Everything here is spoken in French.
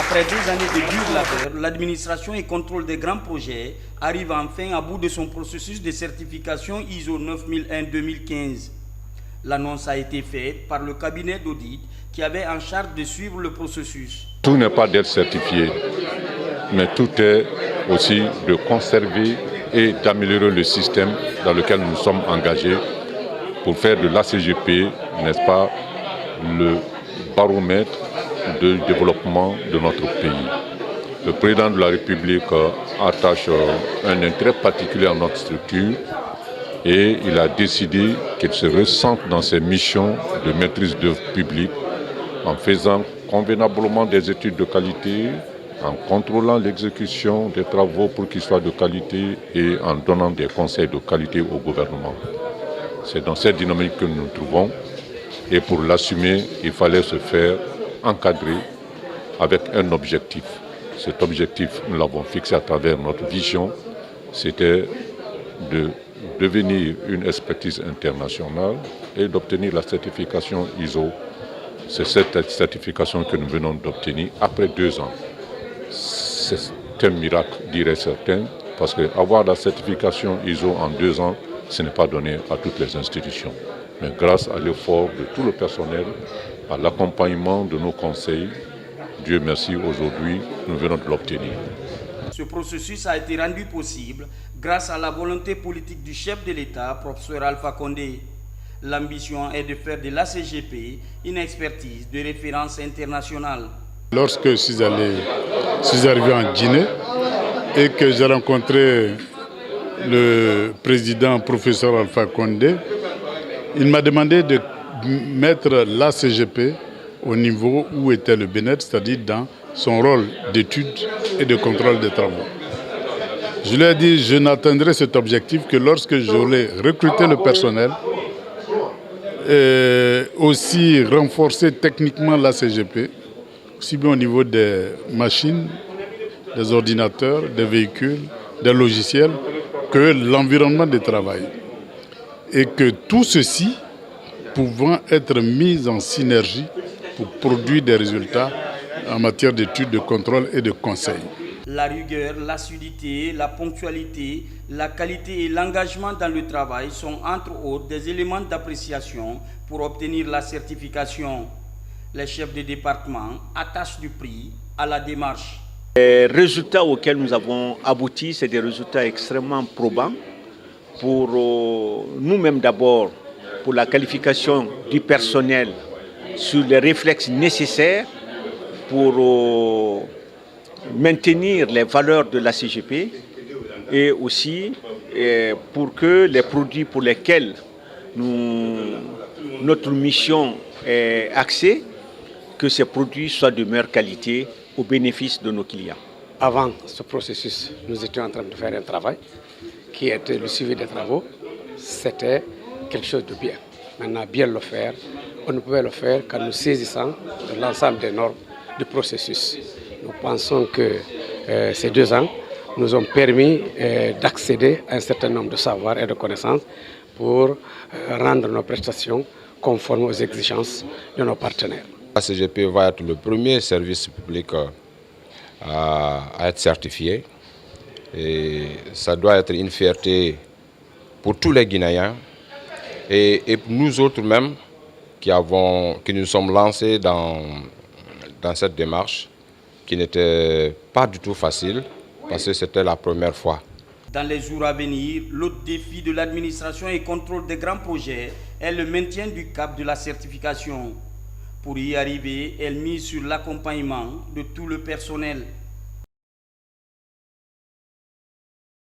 Après 2 années de dur labeur, l'administration et contrôle des grands projets arrive enfin à bout de son processus de certification ISO 9001-2015. L'annonce a été faite par le cabinet d'audit qui avait en charge de suivre le processus. Tout n'est pas d'être certifié, mais tout est aussi de conserver et d'améliorer le système dans lequel nous sommes engagés pour faire de l'ACGP, n'est-ce pas, le baromètre de développement de notre pays. Le président de la République attache un intérêt particulier à notre structure et il a décidé qu'il se ressente dans ses missions de maîtrise d'œuvre publique en faisant convenablement des études de qualité, en contrôlant l'exécution des travaux pour qu'ils soient de qualité et en donnant des conseils de qualité au gouvernement. C'est dans cette dynamique que nous nous trouvons et pour l'assumer, il fallait se faire encadrer avec un objectif. Cet objectif, nous l'avons fixé à travers notre vision, c'était de devenir une expertise internationale et d'obtenir la certification ISO. C'est cette certification que nous venons d'obtenir après 2 ans. C'est un miracle, dirait certains, parce qu'avoir la certification ISO en 2 ans, ce n'est pas donné à toutes les institutions. Mais grâce à l'effort de tout le personnel, à l'accompagnement de nos conseils, Dieu merci, aujourd'hui, nous venons de l'obtenir. Ce processus a été rendu possible grâce à la volonté politique du chef de l'État, professeur Alpha Condé. L'ambition est de faire de l'ACGP une expertise de référence internationale. Lorsque je suis arrivé en Guinée et que j'ai rencontré le président professeur Alpha Condé, il m'a demandé de mettre l'ACGP au niveau où était le BNET, c'est-à-dire dans son rôle d'étude et de contrôle des travaux. Je lui ai dit, je n'atteindrai cet objectif que lorsque j'aurai recruté le personnel, et aussi renforcer techniquement l'ACGP, aussi bien au niveau des machines, des ordinateurs, des véhicules, des logiciels, que l'environnement de travail. Et que tout ceci pouvant être mis en synergie pour produire des résultats en matière d'études, de contrôle et de conseil. La rigueur, l'assiduité, la ponctualité, la qualité et l'engagement dans le travail sont entre autres des éléments d'appréciation pour obtenir la certification. Les chefs de département attachent du prix à la démarche. Les résultats auxquels nous avons abouti, c'est des résultats extrêmement probants pour nous-mêmes d'abord, pour la qualification du personnel sur les réflexes nécessaires pour maintenir les valeurs de la CGP et aussi pour que les produits pour lesquels notre mission est axée, que ces produits soient de meilleure qualité au bénéfice de nos clients. Avant ce processus, nous étions en train de faire un travail qui était le suivi des travaux. C'était quelque chose de bien. Maintenant, bien le faire, on ne pouvait le faire qu'en nous saisissant de l'ensemble des normes du processus. Nous pensons que ces 2 ans nous ont permis d'accéder à un certain nombre de savoirs et de connaissances pour rendre nos prestations conformes aux exigences de nos partenaires. La CGP va être le premier service public à être certifié et ça doit être une fierté pour tous les Guinéens et nous autres même qui nous sommes lancés dans cette démarche qui n'était pas du tout facile parce que c'était la première fois. Dans les jours à venir, l'autre défi de l'administration et contrôle des grands projets est le maintien du cap de la certification. Pour y arriver, elle mise sur l'accompagnement de tout le personnel.